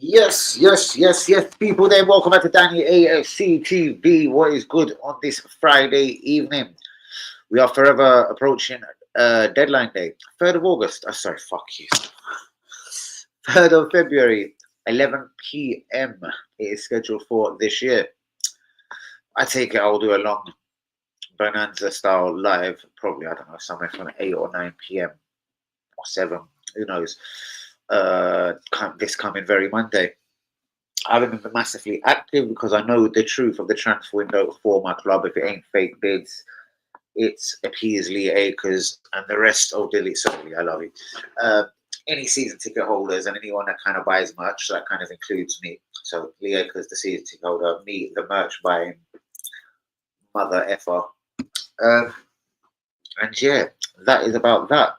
Yes, people there. Welcome back to Danny AFC TV. What is good on this Friday evening? We are forever approaching deadline day. 3rd of August. Oh, sorry, fuck you. 3rd of February, 11 p.m. It is scheduled for this year. I take it I'll do a long Bonanza style live, probably, I don't know, somewhere from 8 or 9 p.m. or 7. Who knows? This coming very Monday. I haven't been massively active because I know the truth of the transfer window for my club. If it ain't fake bids, it's Peasley, Acres, and the rest of the league. Sorry, I love it. Any season ticket holders and anyone that kind of buys merch, so that kind of includes me. So Lee Acres, the season ticket holder, me, the merch buying mother effer. And yeah, that is about that.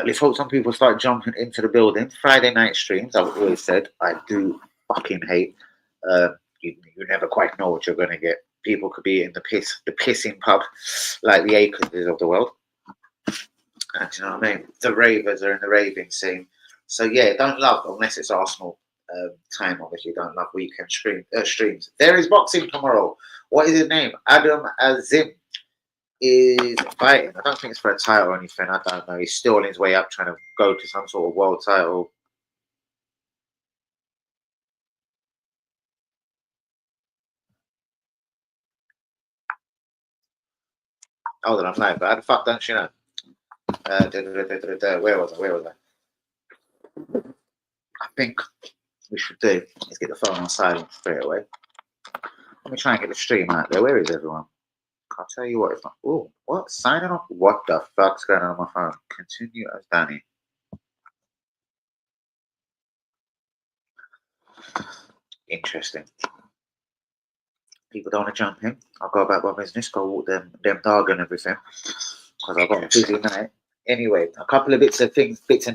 Let's hope some people start jumping into the building. Friday night streams, I've always said, I do fucking hate. You never quite know what you're going to get. People could be in the pissing pub, like the Acres of the world. And you know what I mean? The ravers are in the raving scene. So yeah, don't love, unless it's Arsenal time, obviously, don't love weekend streams. There is boxing tomorrow. What is his name? Adam Azim is fighting. I don't think it's for a title or anything. I don't know. He's still on his way up, trying to go to some sort of world title. Hold on, I'm live. But how the fuck don't you know? Where was I? I think we should do is get the phone on silent straight away. Let me try and get the stream out there. Where is everyone? I'll tell you what. It's not. Oh, what? Signing off? What the fuck's going on my phone? Continue as Danny. Interesting. People don't want to jump in. I'll go about my business, go walk them dog and everything. Because I've got a busy night. Anyway, a couple of bits and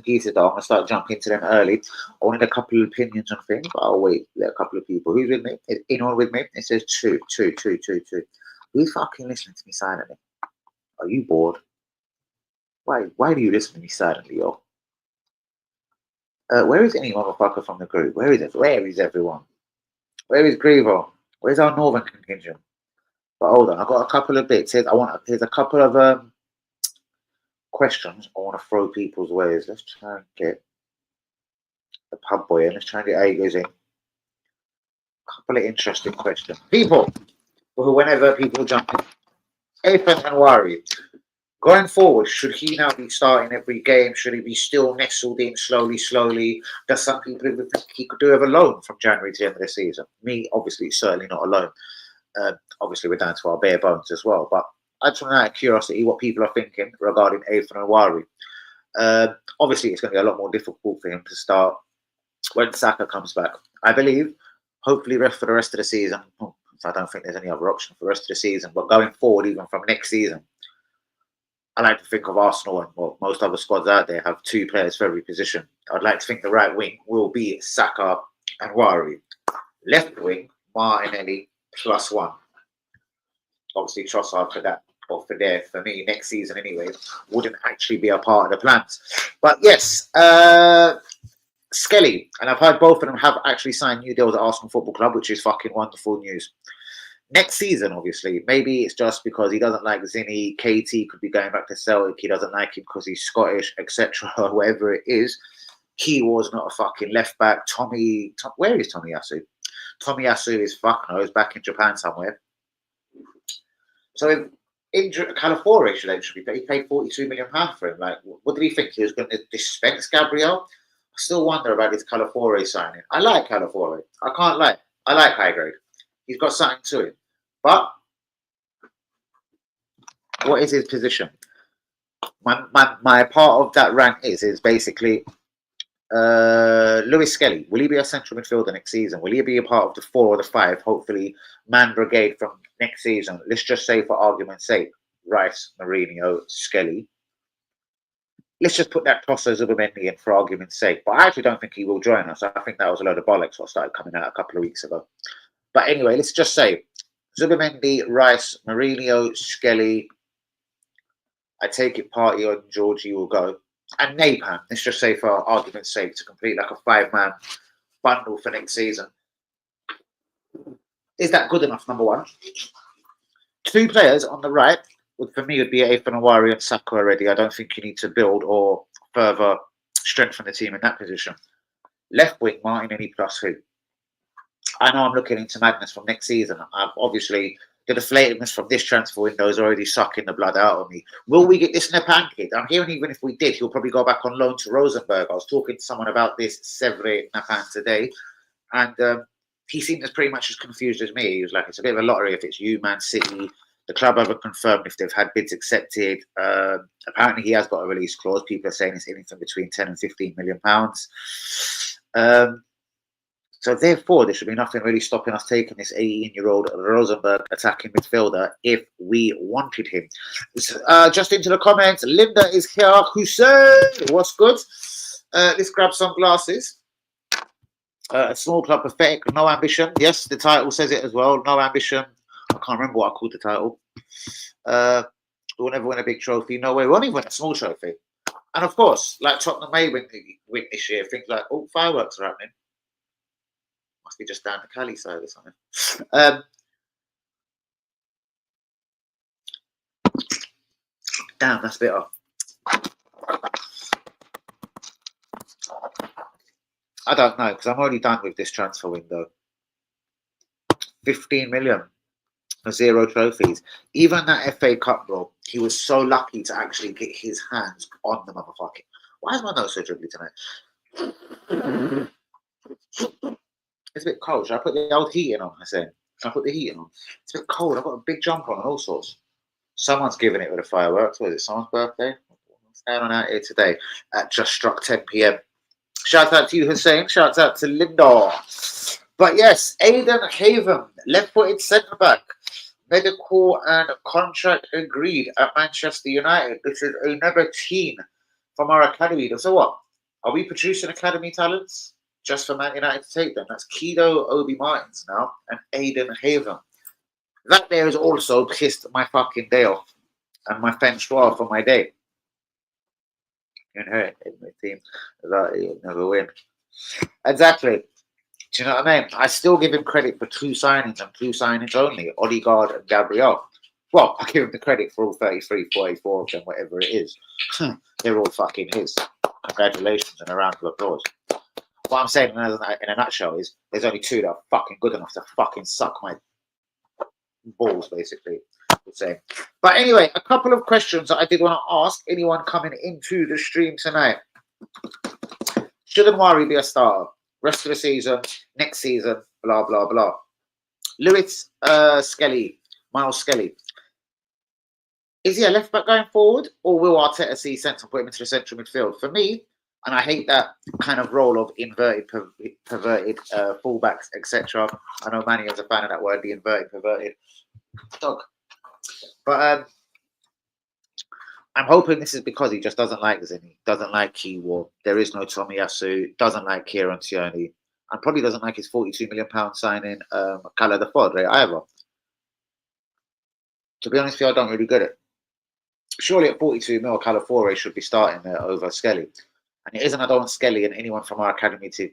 pieces though. I'm gonna start jumping into them early. I wanted a couple of opinions on things, but I'll wait. Let a couple of people. Who's with me? Is anyone with me? It says two. Who's fucking listening to me silently? Are you bored? Why do you listen to me silently, yo? Where is any motherfucker from the group? Where is it? Where is everyone? Where is Grievo? Where's our northern contingent? But hold on, I've got a couple of bits. Here's a couple of questions I want to throw people's ways. Let's try and get the pub boy in. Let's try and get Agos in. A couple of interesting questions. People, whenever people jump in. Ethan and Wari, going forward, should he now be starting every game? Should he be still nestled in slowly? Does some people think he could do have a loan from January to the end of the season? Me, obviously, certainly not alone. Obviously, we're down to our bare bones as well. But I just want out of curiosity what people are thinking regarding Ethan and Wari. Obviously, it's going to be a lot more difficult for him to start when Saka comes back. I believe, hopefully, for the rest of the season. I don't think there's any other option for the rest of the season. But going forward, even from next season, I like to think of Arsenal and most other squads out there have 2 players for every position. I'd like to think the right wing will be Saka and Wari. Left wing, Martinelli +1. Obviously, Trossard for that, or for there, for me, next season anyway, wouldn't actually be a part of the plans. But yes, Skelly, and I've heard both of them have actually signed new deals at Arsenal Football Club, which is fucking wonderful news. Next season, obviously, maybe it's just because he doesn't like Zinny. KT could be going back to Celtic. He doesn't like him because he's Scottish, etc. Whatever it is. He was not a fucking left back. Where is Tommy Yasu? Tommy Yasu is fuck knows back in Japan somewhere. So if Calafiore should actually be, he paid £42 million for him. Like, what did he think he was going to dispense Gabriel? I still wonder about his Calafiore signing. I like Calafiore. I can't lie. I like high grade. He's got something to him. But what is his position? My part of that rant is basically Lewis Skelly. Will he be a central midfielder next season? Will he be a part of the 4 or the 5, hopefully, man brigade from next season? Let's just say, for argument's sake, Rice, Mourinho, Skelly. Let's just put that Tossa Zubimendi in for argument's sake. But I actually don't think he will join us. I think that was a load of bollocks what started coming out a couple of weeks ago. But anyway, let's just say Zubimendi, Rice, Mourinho, Skelly. I take it Partey or Georgie will go. And Napalm, let's just say for argument's sake, to complete like a 5-man bundle for next season. Is that good enough, number one? Two players on the right, for me, would be Ethan Awari and Saka already. I don't think you need to build or further strengthen the team in that position. Left wing, Martinelli plus who? I know I'm looking into madness from next season. I've obviously, the deflativeness from this transfer window is already sucking the blood out of me. Will we get this Nepan kid? I'm hearing even if we did, he'll probably go back on loan to Rosenborg. I was talking to someone about this, Sevre Nepan, today, and he seemed as pretty much as confused as me. He was like, it's a bit of a lottery if it's you, Man City. The club haven't confirmed if they've had bids accepted. Apparently, he has got a release clause. People are saying it's anything between 10 and 15 million pounds. So therefore, there should be nothing really stopping us taking this 18-year-old Rosenborg attacking midfielder if we wanted him. Just into the comments, Linda is here. Hussein, what's good? Let's grab some glasses. A small club, pathetic, no ambition. Yes, the title says it as well. No ambition. I can't remember what I called the title. We'll never win a big trophy. No way. We won't even win a small trophy. And of course, like Tottenham may win this year. Things like, oh, fireworks are happening. Must be just down the Cali side or something. Damn, that's bitter. I don't know, because I'm already done with this transfer window. 15 million for 0 trophies. Even that FA Cup, bro, he was so lucky to actually get his hands on the motherfucking. Why is my nose so dribbly tonight? It's a bit cold. Should I put the old heating on? I said, should I put the heating on? It's a bit cold. I've got a big jumper on and all sorts. Someone's giving it with the fireworks. What is it? Someone's birthday? What's going on out here today? At just struck 10 p.m. Shout out to you, Hussein. Shout out to Linda. But yes, Aiden Haven, left-footed centre-back. Medical and contract agreed at Manchester United. This is another team from our academy. So what? Are we producing academy talents just for Man United to take them? That's Kido Obi Martins now and Aiden Haven. That there has also pissed my fucking day off and my feng shui for my day. You know, in my team, that you'll never win. Exactly. Do you know what I mean? I still give him credit for 2 signings and 2 signings only, Odegaard and Gabriel. Well, I give him the credit for all 33, 44 of them, whatever it is. They're all fucking his. Congratulations and a round of applause. What I'm saying in a nutshell is there's only 2 that are fucking good enough to fucking suck my balls, basically. But anyway, a couple of questions that I did want to ask anyone coming into the stream tonight. Shouldn't Worry be a starter? Rest of the season, next season, blah, blah, blah. Lewis Skelly, Miles Skelly. Is he a left back going forward, or will Arteta see sense and put him into the central midfield? For me, and I hate that kind of role of inverted, perverted fullbacks, etc. I know Manny is a fan of that word, the inverted, perverted dog. But I'm hoping this is because he just doesn't like Zinni, doesn't like Kiwo. There is no Tomiyasu, doesn't like Kieran Tierney, and probably doesn't like his £42 million signing Cala de Fodre either. To be honest with you, I don't really get it. Surely at 42 mil, Calafiore should be starting there over Skelly. And it isn't I don't want Skelly and anyone from our academy to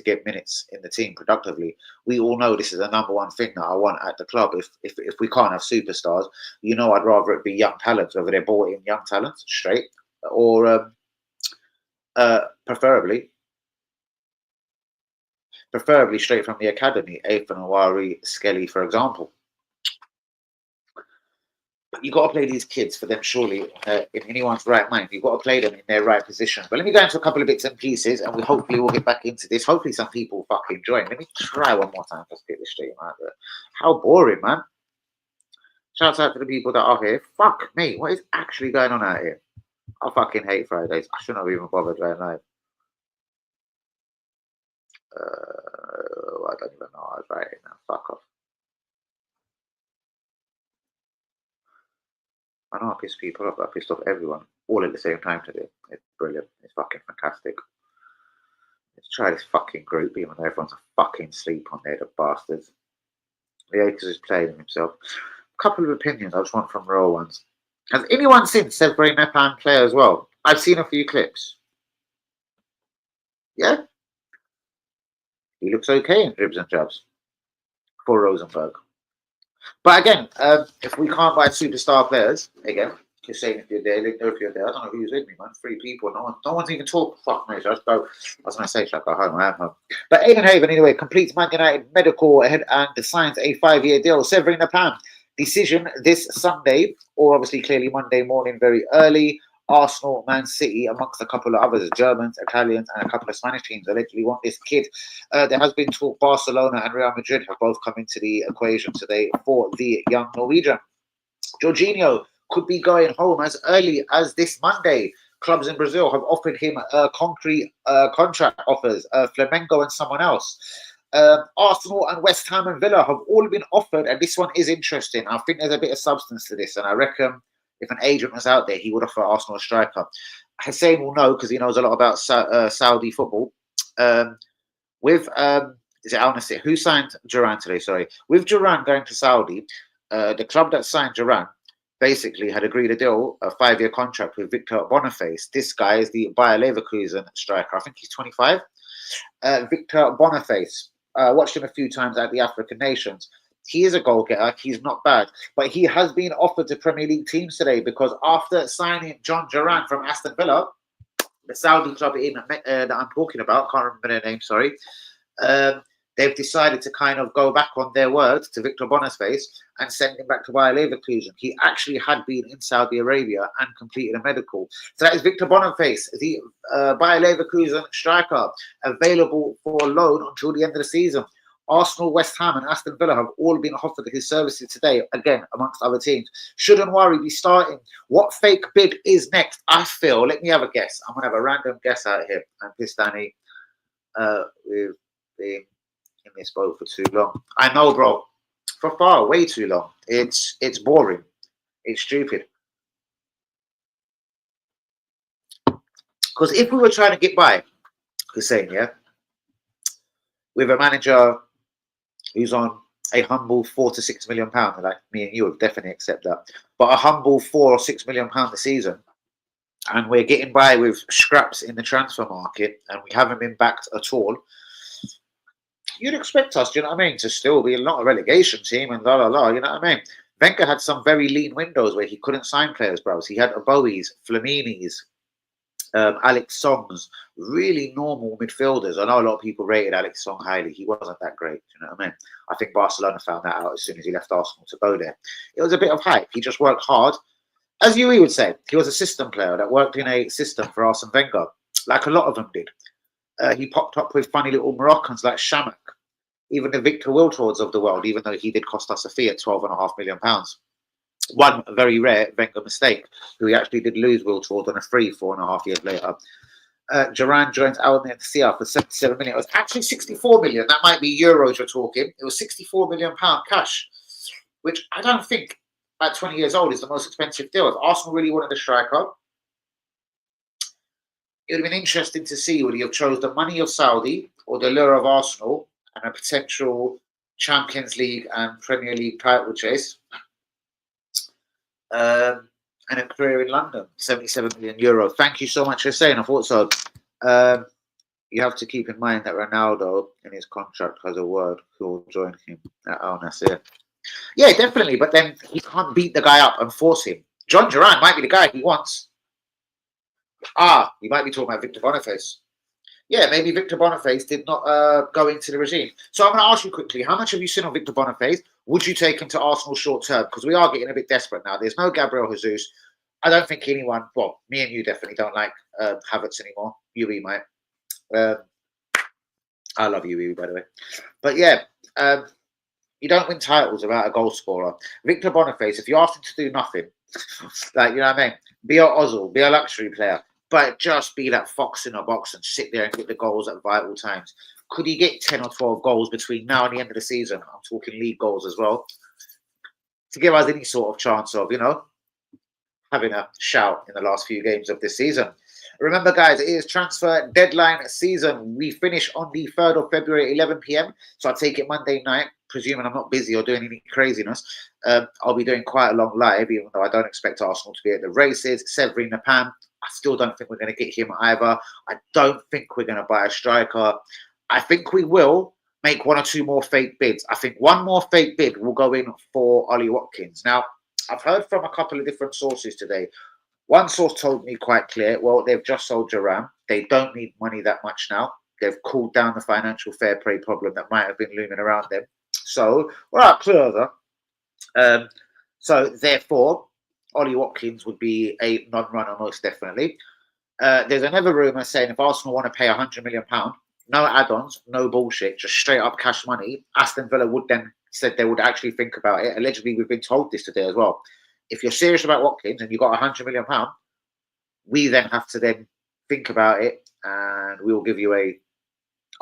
get minutes in the team productively. We all know this is the number one thing that I want at the club. If we can't have superstars, you know, I'd rather it be young talents, whether they're bought in young talents straight or preferably straight from the academy. Ethan Awari, Skelly, for example. But you've got to play these kids for them, surely, in anyone's right mind. You've got to play them in their right position. But let me go into a couple of bits and pieces, and hopefully we'll get back into this. Hopefully some people fucking join. Let me try one more time. Let's get this straight out there. How boring, man. Shouts out to the people that are here. Fuck me. What is actually going on out here? I fucking hate Fridays. I shouldn't have even bothered going live. I don't even know what I was writing now. Fuck off. I know I piss people off, but I pissed off everyone all at the same time today. It's brilliant. It's fucking fantastic. Let's try this fucking group, even though everyone's a fucking sleep on there, the bastards. The Akers is playing himself. A couple of opinions I just want from real ones. Has anyone seen Sevre Nepan play as well? I've seen a few clips. Yeah? He looks okay in dribs and jabs for Rosenberg. But again, if we can't buy superstar players, again, just saying if you're there, let know if you're there. I don't know who's with me, man. 3 people. No one's even talking. Fuck me. Just go. I was going to say, should I go home? I am home. But Aidan Haven, anyway, completes Man United medical ahead and signs a 5-year deal. Severin Napam, decision this Sunday, or obviously clearly Monday morning, very early. Arsenal, Man City, amongst a couple of others, Germans, Italians, and a couple of Spanish teams allegedly want this kid. There has been talk Barcelona and Real Madrid have both come into the equation today for the young Norwegian. Jorginho could be going home as early as this Monday. Clubs in Brazil have offered him concrete contract offers, Flamengo and someone else. Arsenal and West Ham and Villa have all been offered, and this one is interesting. I think there's a bit of substance to this, and I reckon if an agent was out there, he would offer Arsenal a striker. Hussein will know because he knows a lot about Saudi football. Is it Al Nassr? Who signed Duran today? Sorry. With Duran going to Saudi, the club that signed Duran basically had agreed a deal, a 5-year contract with Victor Boniface. This guy is the Bayer Leverkusen striker. I think he's 25. Victor Boniface. Watched him a few times at the African Nations. He is a goal getter. He's not bad. But he has been offered to Premier League teams today because after signing John Duran from Aston Villa, the Saudi club that I'm talking about, can't remember their name, sorry, they've decided to kind of go back on their word to Victor Boniface and send him back to Bayer Leverkusen. He actually had been in Saudi Arabia and completed a medical. So that is Victor Boniface, the Bayer Leverkusen striker, available for loan until the end of the season. Arsenal, West Ham and Aston Villa have all been offered his services today, again, amongst other teams. Shouldn't worry, be starting. What fake bid is next? I feel, let me have a guess. I'm going to have a random guess out here. And Pistani, we've been in this boat for too long. I know, bro. For far, way too long. It's boring. It's stupid. Because if we were trying to get by, Hussein, yeah, with a manager who's on a humble £4 to £6 million, like me and you would definitely accept that. But a humble £4 or £6 million a season, and we're getting by with scraps in the transfer market, and we haven't been backed at all. You'd expect us, do you know what I mean, to still be not a relegation team and la la la, you know what I mean? Wenger had some very lean windows where he couldn't sign players, bros. He had Bowies, Flaminis, Alex Songs, really normal midfielders. I know a lot of people rated Alex Song highly. He wasn't that great, you know what I mean? I think Barcelona found that out as soon as he left Arsenal to go there. It was a bit of hype. He just worked hard. As Yui would say, he was a system player that worked in a system for Arsene Wenger, like a lot of them did. He popped up with funny little Moroccans like Shamak, even the Victor Wiltords of the world, even though he did cost us a fee at £12.5 million. One very rare Wenger mistake, who he actually did lose Wiltord on a free 4.5 years later. Duran joins Al Nassr for 77 million. It was actually 64 million. That might be euros you're talking. It was 64 million pound cash, which I don't think at 20 years old is the most expensive deal. If Arsenal really wanted a striker, it would have been interesting to see would he have chose the money of Saudi or the lure of Arsenal and a potential Champions League and Premier League title chase. And a career in London, 77 million euro. Thank you so much for saying. I thought so. You have to keep in mind that Ronaldo in his contract has a word who will join him at Al Nassr. Yeah, definitely. But then he can't beat the guy up and force him. John Duran might be the guy he wants. You might be talking about Victor Boniface. Yeah, maybe Victor Boniface did not go into the regime. So I'm going to ask you quickly, how much have you seen on Victor Boniface? Would you take him to Arsenal short term? Because we are getting a bit desperate now. There's no Gabriel Jesus. I don't think anyone, well, me and you definitely don't like Havertz anymore. Yui might. I love Yui, by the way. But yeah, you don't win titles without a goal scorer. Victor Boniface, if you ask him to do nothing, like, you know what I mean? Be a Ozil, be a luxury player, but just be that fox in a box and sit there and get the goals at vital times. Could he get 10 or 12 goals between now and the end of the season? I'm talking league goals as well. To give us any sort of chance of, you know, having a shout in the last few games of this season. Remember, guys, it is transfer deadline season. We finish on the 3rd of February, 11 p.m. So I take it Monday night, presuming I'm not busy or doing any craziness. I'll be doing quite a long live, even though I don't expect Arsenal to be at the races. Severin Napam, I still don't think we're going to get him either. I don't think we're going to buy a striker. I think we will make one or two more fake bids. I think one more fake bid will go in for Ollie Watkins. Now, I've heard from a couple of different sources today. One source told me quite clear, well, they've just sold Thuram. They don't need money that much now. They've cooled down the financial fair play problem that might have been looming around them. So, we're out closer. So, therefore, Ollie Watkins would be a non-runner most definitely. There's another rumour saying if Arsenal want to pay £100 million, no add-ons, no bullshit, just straight up cash money, Aston Villa would then said they would actually think about it. Allegedly, we've been told this today as well. If you're serious about Watkins and you've got £100 million, we then have to then think about it and we will give you a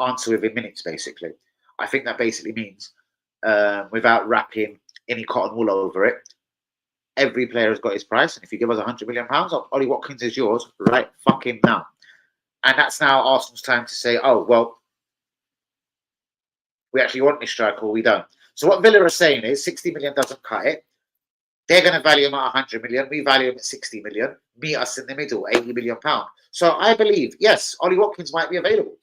answer within minutes, basically. I think that basically means without wrapping any cotton wool over it, every player has got his price. And if you give us £100 million, Ollie Watkins is yours right fucking now. And that's now Arsenal's time to say, oh, well, we actually want this striker or we don't. So what Villa are saying is 60 million doesn't cut it. They're going to value him at 100 million. We value him at 60 million. Meet us in the middle, £80 million. So I believe, yes, Ollie Watkins might be available.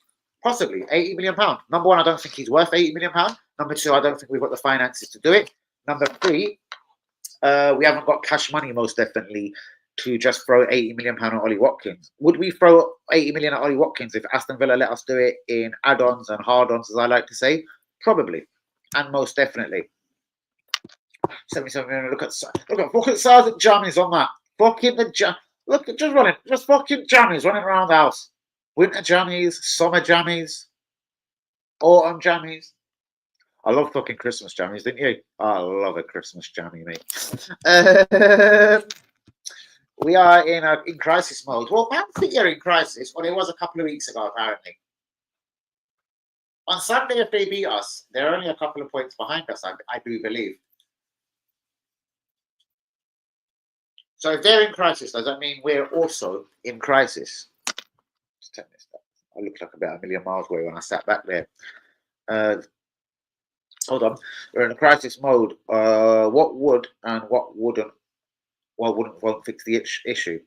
Possibly £80 million. Number one, I don't think he's worth £80 million. Number two, I don't think we've got the finances to do it. Number three, we haven't got cash money, most definitely, to just throw £80 million at Ollie Watkins. Would we throw £80 million at Ollie Watkins if Aston Villa let us do it in add-ons and hard-ons, as I like to say? Probably, and most definitely. 77 million. Look at Sergeant Jammies on that. Fucking the look at just fucking jammies running around the house. Winter jammies, summer jammies, autumn jammies. I love fucking Christmas jammies, didn't you? I love a Christmas jammy, mate. We are in crisis mode. Well, Man City are in crisis. Well, it was a couple of weeks ago, apparently. On Sunday, if they beat us, they're only a couple of points behind us, I do believe. So if they're in crisis, does that mean we're also in crisis? Just turn this up. I look like about a million miles away when I sat back there. Hold on. We're in a crisis mode. What would and what wouldn't won't fix the issue.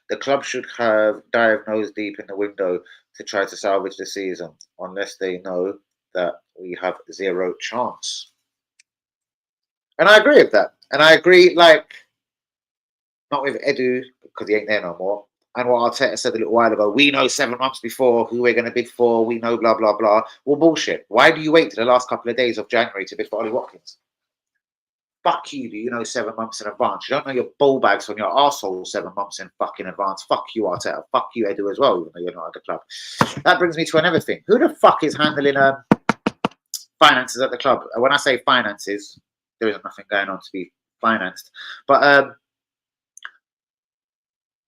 The club should have dived nose deep in the window to try to salvage the season, unless they know that we have zero chance. And I agree with that. And I agree, like, not with Edu, because he ain't there no more. And what Arteta said a little while ago, we know 7 months before who we're going to bid for, we know blah, blah, blah. Well, bullshit. Why do you wait till the last couple of days of January to bid for Ollie Watkins? Fuck you, do you know 7 months in advance? You don't know your ball bags from your arsehole 7 months in fucking advance. Fuck you, Arteta. Fuck you, Edu, as well, even though you're not at the club. That brings me to another thing. Who the fuck is handling finances at the club? When I say finances, there isn't nothing going on to be financed. But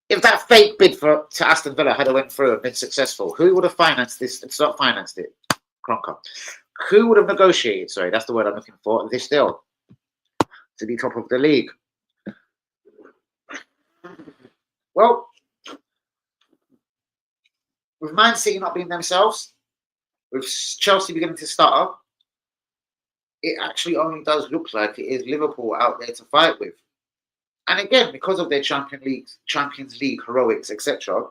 if that fake bid to Aston Villa had went through and been successful, who would have financed this? It's not financed it. Cronker. Who would have negotiated? Sorry, that's the word I'm looking for. This deal to be top of the league. Well, with Man City not being themselves, with Chelsea beginning to start up, it actually only does look like it is Liverpool out there to fight with. And again, because of their Champions League heroics, etc.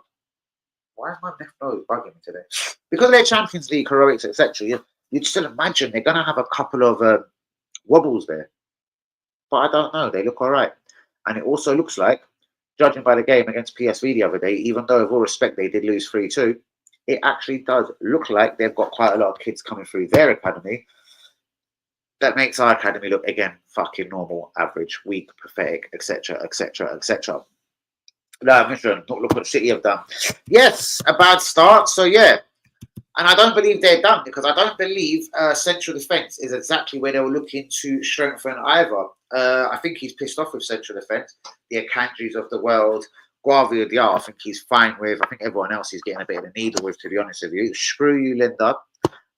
Why is my left nose bugging me today? Because of their Champions League heroics, etc. You'd still imagine they're going to have a couple of wobbles there. But I don't know. They look all right. And it also looks like, judging by the game against PSV the other day, even though with all respect they did lose 3-2, it actually does look like they've got quite a lot of kids coming through their academy. That makes our academy look, again, fucking normal, average, weak, pathetic, etc., etc., etc. No, listen, look what City have done. Yes, a bad start, so yeah. And I don't believe they're done, because I don't believe central defence is exactly where they were looking to strengthen either. I think he's pissed off with central defence. The Akanjis of the world, Guavia Diar, I think he's fine with. I think everyone else is getting a bit of a needle with, to be honest with you. Screw you, Linda.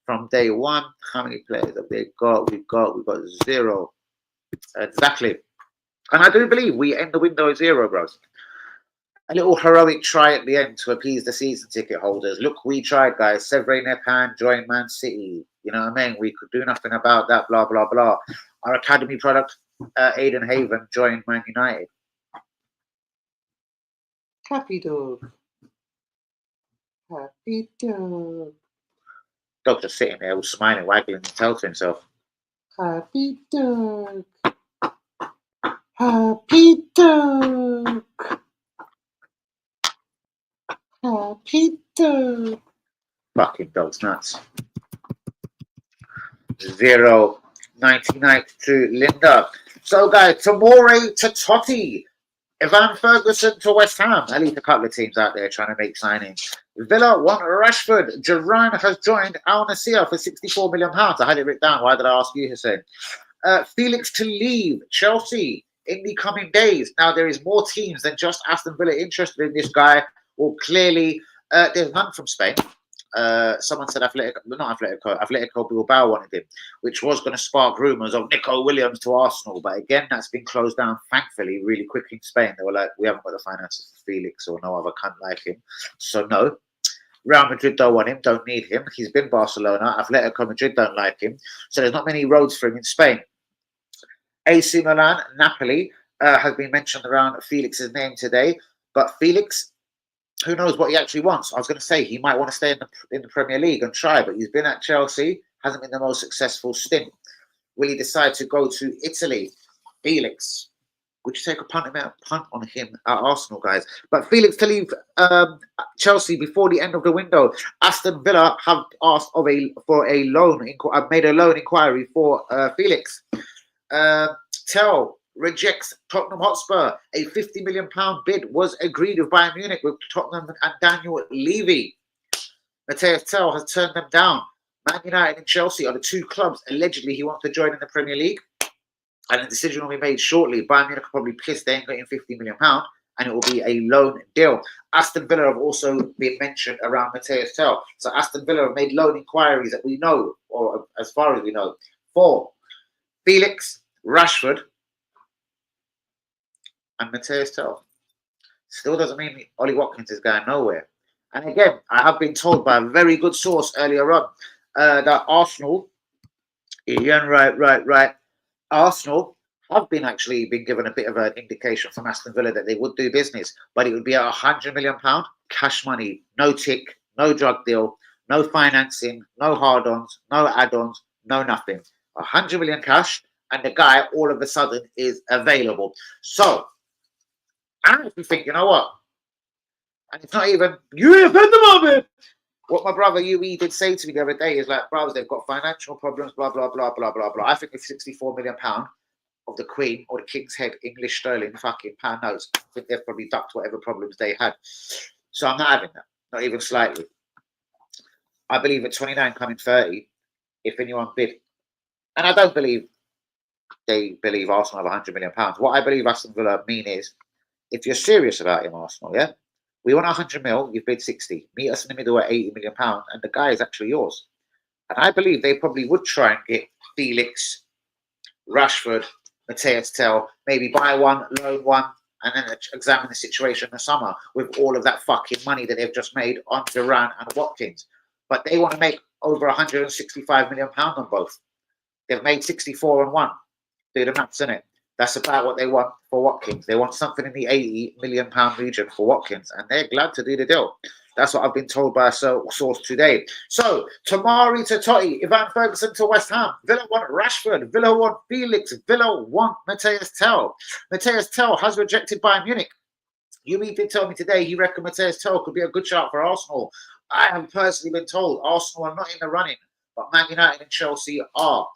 From day one, how many players have they got? We've got 0. Exactly. And I do believe we end the window at 0, bros. A little heroic try at the end to appease the season ticket holders. Look, we tried, guys. Sevre Nepan joined Man City. You know what I mean? We could do nothing about that, blah, blah, blah. Our academy product, Aiden Haven, joined Man United. Happy dog. Happy dog. Dog just sitting there, all smiling, waggling his tail to himself. Happy dog. Happy dog. Happy dog. Fucking dog's nuts. 0-99 to Linda. So, guys, Tomori to Totti. Evan Ferguson to West Ham. At least a couple of teams out there trying to make signings. Villa want Rashford. Duran has joined Al Nassr for £64 million. I had it written down. Why did I ask you, Hussein? Felix to leave Chelsea in the coming days. Now, there is more teams than just Aston Villa interested in this guy. Well, clearly, there's none from Spain. Someone said Atletico Bilbao wanted him, which was going to spark rumours of Nico Williams to Arsenal. But again, that's been closed down, thankfully, really quick in Spain. They were like, we haven't got the finances for Felix or no other cunt like him. So no. Real Madrid don't want him, don't need him. He's been Barcelona. Atletico Madrid don't like him. So there's not many roads for him in Spain. AC Milan, Napoli has been mentioned around Felix's name today. But Felix, who knows what he actually wants? I was going to say he might want to stay in the Premier League and try, but he's been at Chelsea, hasn't been the most successful stint. Will he decide to go to Italy? Felix, would you take a punt on him at Arsenal, guys? But Felix to leave Chelsea before the end of the window. Aston Villa have asked for a loan. Made a loan inquiry for Felix. Tell rejects Tottenham Hotspur. A £50 million bid was agreed with Bayern Munich with Tottenham and Daniel Levy. Matthias Tell has turned them down. Man United and Chelsea are the two clubs allegedly he wants to join in the Premier League. And the decision will be made shortly. Bayern Munich are probably pissed they ain't getting £50 million, and it will be a loan deal. Aston Villa have also been mentioned around Matthias Tell. So Aston Villa have made loan inquiries that we know, or as far as we know, for Felix, Rashford, and Matthias Tell. Still doesn't mean Ollie Watkins is going nowhere. And again, I have been told by a very good source earlier on that Arsenal, right. Arsenal have been given a bit of an indication from Aston Villa that they would do business, but it would be a £100 million cash money, no tick, no drug deal, no financing, no hard-ons, no add-ons, no nothing. 100 million cash, and the guy all of a sudden is available. So I actually think, you know what? And it's not even you at the moment. What my brother UE did say to me the other day is like, brothers, they've got financial problems, blah, blah, blah, blah, blah, blah. I think if £64 million of the Queen or the King's Head English sterling fucking pound notes, I think they've probably ducked whatever problems they had. So I'm not having that, not even slightly. I believe at 29 coming 30, if anyone bid, and I don't believe they believe Arsenal have £100 million. What I believe Aston Villa mean is, if you're serious about him, Arsenal, yeah? We want 100 mil, you've bid 60. Meet us in the middle at £80 million, and the guy is actually yours. And I believe they probably would try and get Felix, Rashford, Matthias Tell, maybe buy one, loan one, and then examine the situation in the summer with all of that fucking money that they've just made on Duran and Watkins. But they want to make over £165 million on both. They've made 64 on one. Do the maths, innit? That's about what they want for Watkins. They want something in the £80 million region for Watkins, and they're glad to do the deal. That's what I've been told by a source today. So, Tomori to Totti, Evan Ferguson to West Ham. Villa want Rashford. Villa want Felix. Villa want Matthias Tell. Matthias Tell has rejected Bayern Munich. Yumi did tell me today he reckoned Matthias Tell could be a good shot for Arsenal. I have personally been told Arsenal are not in the running, but Man United and Chelsea are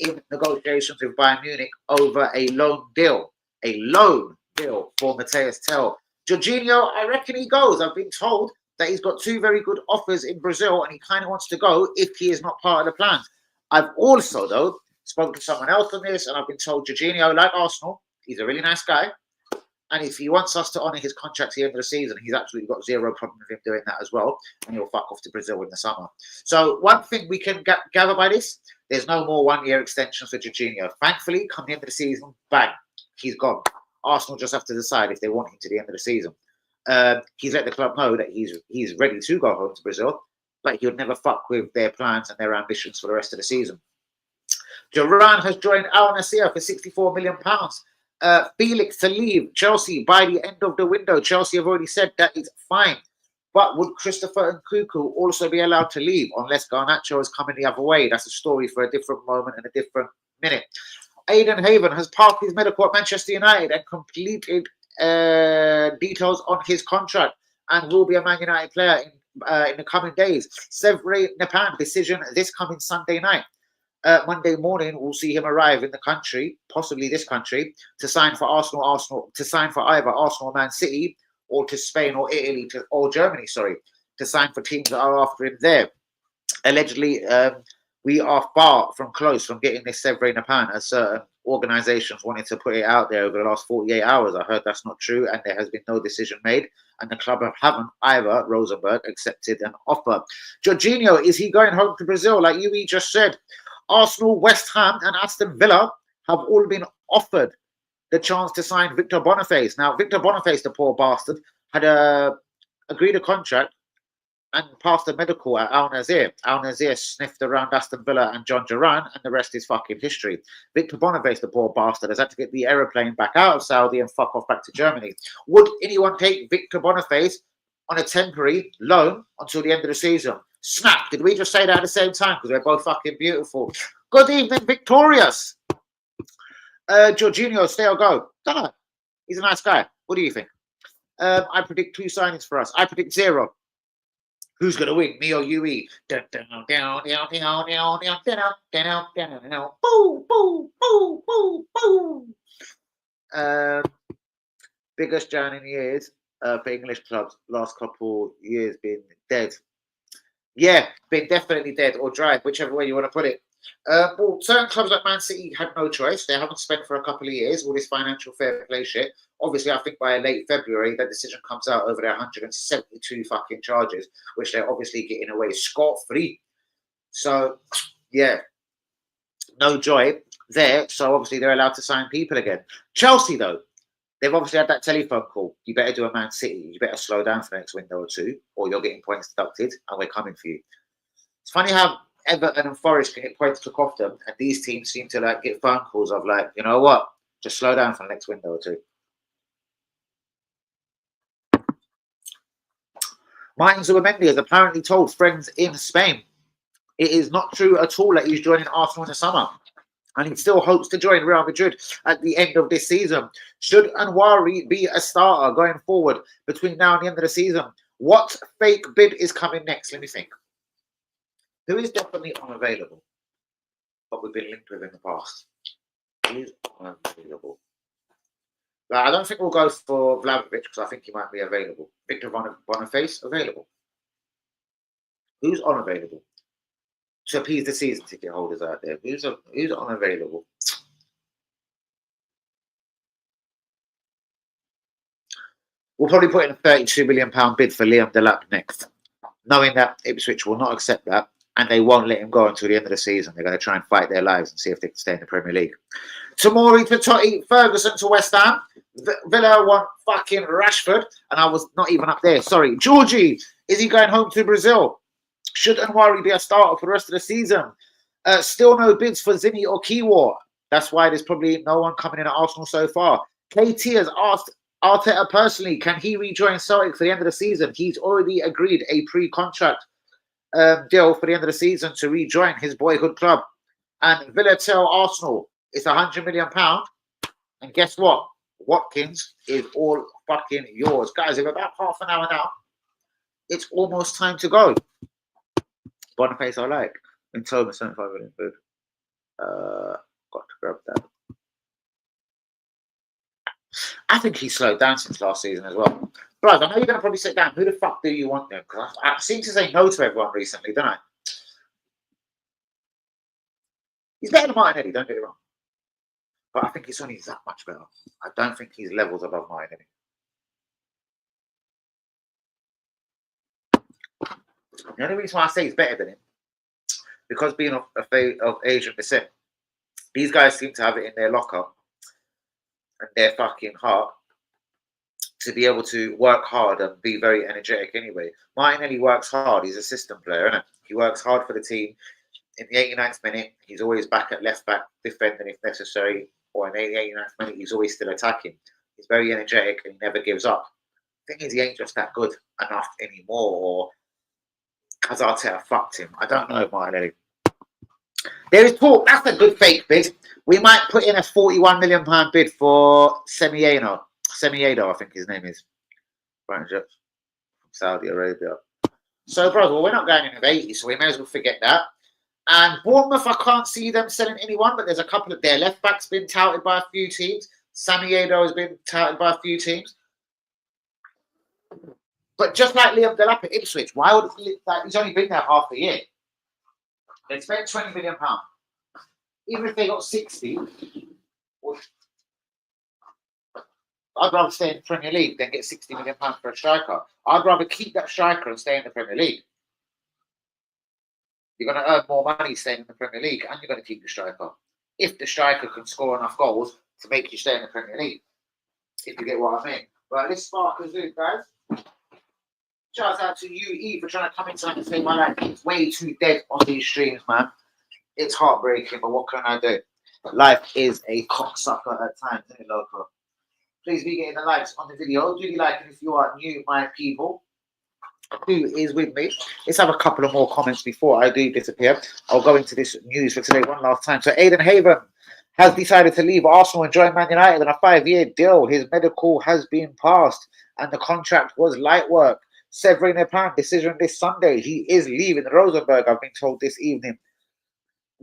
in negotiations with Bayern Munich over a loan deal. A loan deal for Matthias Tell. Jorginho, I reckon he goes. I've been told that he's got two very good offers in Brazil and he kind of wants to go if he is not part of the plans. I've also, though, spoken to someone else on this, and I've been told Jorginho, like Arsenal, he's a really nice guy. And if he wants us to honour his contract at the end of the season, he's absolutely got zero problem with him doing that as well. And he'll fuck off to Brazil in the summer. So one thing we can gather by this, there's no more one-year extensions for Jorginho. Thankfully, come the end of the season, bang, he's gone. Arsenal just have to decide if they want him to the end of the season. He's let the club know that he's ready to go home to Brazil, but he would never fuck with their plans and their ambitions for the rest of the season. Duran has joined Al Nassr for £64 million. Felix to leave Chelsea by the end of the window. Chelsea have already said that it's fine. But would Christopher Nkunku also be allowed to leave unless Garnacho is coming the other way? That's a story for a different moment and a different minute. Aidan Haven has passed his medical at Manchester United and completed details on his contract and will be a Man United player in the coming days. Severi Nepan decision this coming Sunday night. Monday morning, we'll see him arrive in the country, possibly this country, to sign for to sign for either Arsenal or Man City, or to Spain or Italy or Germany, to sign for teams that are after him there. Allegedly, we are far from close from getting this Severi Nepan, as certain organisations wanted to put it out there over the last 48 hours. I heard that's not true, and there has been no decision made, and the club haven't either, Rosenberg, accepted an offer. Jorginho, is he going home to Brazil, like you just said? Arsenal, West Ham and Aston Villa have all been offered the chance to sign Victor Boniface. Now, Victor Boniface, the poor bastard, had agreed a contract and passed a medical at Al Nazir. Al Nazir sniffed around Aston Villa and John Duran, and the rest is fucking history. Victor Boniface, the poor bastard, has had to get the aeroplane back out of Saudi and fuck off back to Germany. Would anyone take Victor Boniface on a temporary loan until the end of the season? Snap. Did we just say that at the same time? Because we're both fucking beautiful. Good evening, Victorious. Jorginho, stay or go? Don't know. He's a nice guy. What do you think? I predict 2 signings for us. I predict 0. Who's going to win? Me or UE? Biggest down in years for English clubs. Last couple years been dead. Yeah, been definitely dead or dry, whichever way you want to put it. Well, certain clubs like Man City had no choice. They haven't spent for a couple of years, all this financial fair play shit. Obviously, I think by late February, that decision comes out over their 172 fucking charges, which they're obviously getting away scot-free. So, yeah, no joy there. So, obviously, they're allowed to sign people again. Chelsea, though, they've obviously had that telephone call. You better do a Man City. You better slow down for the next window or 2, or you're getting points deducted, and we're coming for you. It's funny how Everton and Forest can get points took off them, and these teams seem to like get phone calls of like, you know what, just slow down for the next window or 2. Martin Zubimendi has apparently told friends in Spain it is not true at all that he's joining Arsenal in the summer, and he still hopes to join Real Madrid at the end of this season. Should Anwari be a starter going forward between now and the end of the season? What fake bid is coming next? Let me think. Who is definitely unavailable, but we've been linked with in the past? Who's unavailable? I don't think we'll go for Vlahovic because I think he might be available. Victor Boniface, available. Who's unavailable? To appease the season ticket holders out there. Who's unavailable? We'll probably put in a £32 million bid for Liam Delap next, knowing that Ipswich will not accept that and they won't let him go until the end of the season. They're going to try and fight their lives and see if they can stay in the Premier League. Tomori to Totti, Ferguson to West Ham. Villa want fucking Rashford, and I was not even up there. Sorry. Georgie, is he going home to Brazil? Should Anwari be a starter for the rest of the season? Still no bids for Zinni or Kiwor. That's why there's probably no one coming in at Arsenal so far. KT has asked Arteta personally, can he rejoin Celtic for the end of the season? He's already agreed a pre-contract deal for the end of the season to rejoin his boyhood club. And Villa tell Arsenal it's £100 million. And guess what? Watkins is all fucking yours. Guys, in about half an hour now, it's almost time to go. Boniface I like. In Thomas, 75 million food. Got to grab that. I think he slowed down since last season as well. Bro, I know you're going to probably sit down. Who the fuck do you want then? Because I seem to say no to everyone recently, don't I? He's better than Martinelli, don't get it wrong. But I think it's only that much better. I don't think he's levels above Martinelli. The only reason why I say he's better than him, because being of Asian descent, these guys seem to have it in their locker and their fucking heart to be able to work hard and be very energetic anyway. Martinelli works hard. He's a system player, isn't it? He works hard for the team. In the 89th minute, he's always back at left back, defending if necessary, or in the 89th minute, he's always still attacking. He's very energetic and he never gives up. Thing is, he ain't just that good enough anymore, or has Arteta fucked him? I don't know, Martinelli. There is talk. That's a good fake bid. We might put in a £41 million bid for Semedo. Semedo, I think his name is. From Saudi Arabia. So, brother, well, we're not going in with 80, so we may as well forget that. And Bournemouth, I can't see them selling anyone, but there's a couple of their left backs been touted by a few teams. Semedo has been touted by a few teams. But just like Liam Delap at Ipswich, why would he's only been there half a year? They spent £20 million. Even if they got 60, I'd rather stay in the Premier League than get £60 million for a striker. I'd rather keep that striker and stay in the Premier League. You're going to earn more money staying in the Premier League, and you're going to keep the striker. If the striker can score enough goals to make you stay in the Premier League, if you get what I mean. But let's spark a Zoom, guys. Shout out to you, E, for trying to come in tonight and say my life is way too dead on these streams, man. It's heartbreaking, but what can I do? Life is a cocksucker at times, isn't it, Loco? Please be getting the likes on the video. Do like it if you are new, my people. Who is with me? Let's have a couple of more comments before I do disappear. I'll go into this news for today one last time. So Aidan Haven has decided to leave Arsenal and join Man United on a 5-year deal. His medical has been passed and the contract was light work. Severin Epan decision this Sunday. He is leaving Rosenborg, I've been told this evening.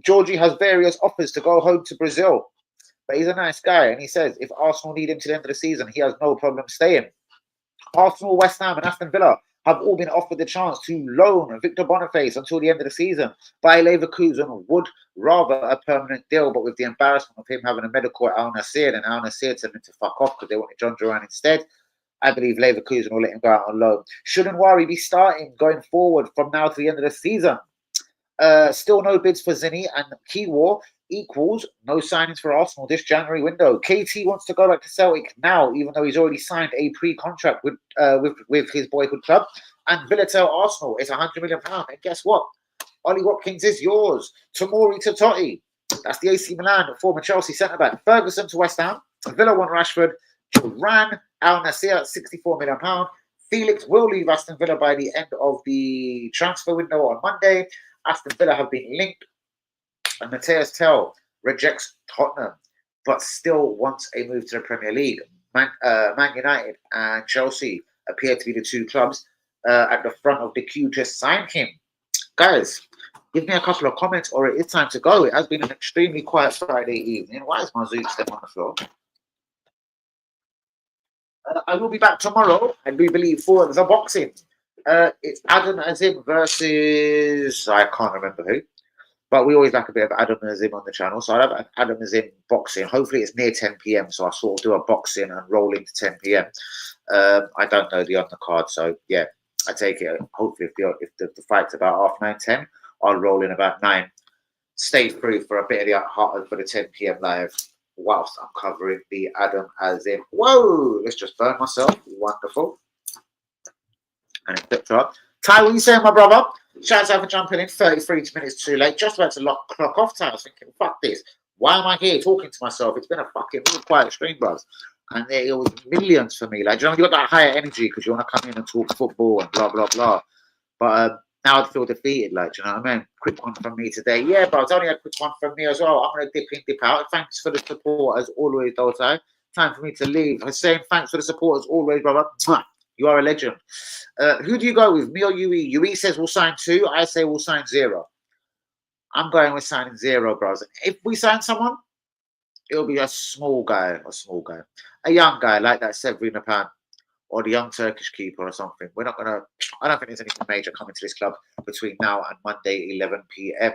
Georgie has various offers to go home to Brazil, but he's a nice guy, and he says if Arsenal need him to the end of the season, he has no problem staying. Arsenal, West Ham, and Aston Villa have all been offered the chance to loan Victor Boniface until the end of the season. Bayer Leverkusen would rather a permanent deal, but with the embarrassment of him having a medical at Al Nassr, and Al Nassr told him to fuck off because they wanted John Duran instead. I believe Leverkusen will let him go out on loan. Shouldn't Wari be starting going forward from now to the end of the season? Still no bids for Zinni, and Kiwar equals no signings for Arsenal this January window. KT wants to go back to Celtic now, even though he's already signed a pre-contract with his boyhood club. And Villa tell Arsenal it's £100 million. And guess what? Ollie Watkins is yours. Tamori to Totti. That's the AC Milan former Chelsea centre-back. Ferguson to West Ham. Villa want Rashford. Duran, Al Nassr at £64 million. Felix will leave Aston Villa by the end of the transfer window on Monday. Aston Villa have been linked, and Matthias Tell rejects Tottenham, but still wants a move to the Premier League. Man United and Chelsea appear to be the two clubs at the front of the queue to sign him. Guys, give me a couple of comments, or it is time to go. It has been an extremely quiet Friday evening. Why is my Zoom still on the floor? I will be back tomorrow, and we believe for the boxing. It's Adam Azim versus I can't remember who, but we always like a bit of Adam Azim on the channel. So I have Adam Azim boxing. Hopefully it's near 10 p.m. So I sort of do a boxing and roll into 10 p.m. I don't know the undercard, so yeah, I take it. Hopefully if the fight's about 9:30, 10, I'll roll in about 9. Stay through for a bit of the heart for the 10 p.m. live whilst I'm covering the Adam Azim. Whoa, let's just burn myself. Wonderful. And it flipped up. Ty, what are you saying, my brother? Shouts out for jumping in 33 minutes too late. Just about to clock off time. I was thinking, fuck this. Why am I here talking to myself? It's been a fucking real quiet stream, bros. And it was millions for me. Like, you know, you got that higher energy because you want to come in and talk football and blah, blah, blah. But now I feel defeated, like, you know what I mean? Quick one from me today. Yeah, but it's only a quick one from me as well. I'm going to dip in, dip out. Thanks for the support as always, though, Ty. Time for me to leave. I'm saying thanks for the support as always, brother. You are a legend. Who do you go with, me or UE? UE says we'll sign 2. I say we'll sign 0. I'm going with signing 0, bros. If we sign someone, it'll be a small guy, a young guy like that Severin Epan or the young Turkish keeper or something. We're not gonna. I don't think there's anything major coming to this club between now and Monday 11 p.m.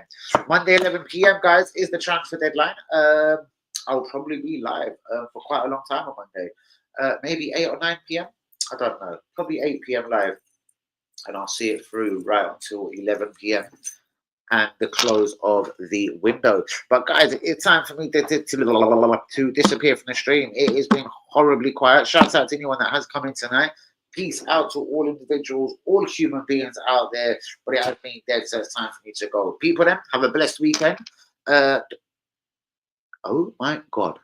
Monday 11 p.m. guys is the transfer deadline. I'll probably be live for quite a long time on Monday. Maybe 8 or 9 p.m. I don't know. Probably 8 p.m. live, and I'll see it through right until 11 p.m. and the close of the window. But guys, it's time for me to disappear from the stream. It has been horribly quiet. Shouts out to anyone that has come in tonight. Peace out to all individuals, all human beings out there. But it has been dead, so it's time for me to go. People, then have a blessed weekend. Oh my God.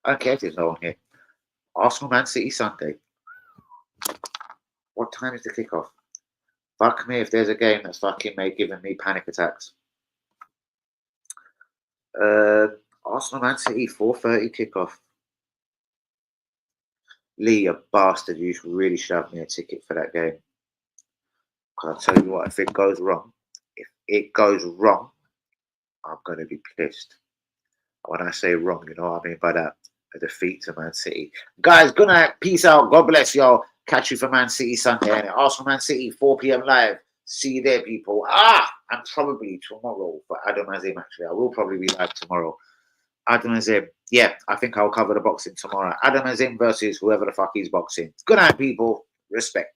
Okay, there's no one here. Arsenal Man City Sunday. What time is the kickoff? Fuck me if there's a game that's fucking giving me panic attacks. Arsenal Man City 4:30 kickoff. Lee, you bastard! You really should have me a ticket for that game. Because I tell you what, if it goes wrong, I'm gonna be pissed. When I say wrong, you know what I mean by that. A defeat to Man City. Guys, good night. Peace out. God bless y'all. Catch you for Man City Sunday. And Arsenal Man City, 4 p.m. live. See you there, people. And probably tomorrow for Adam Azim, actually. I will probably be live tomorrow. Adam Azim. Yeah, I think I'll cover the boxing tomorrow. Adam Azim versus whoever the fuck he's boxing. Good night, people. Respect.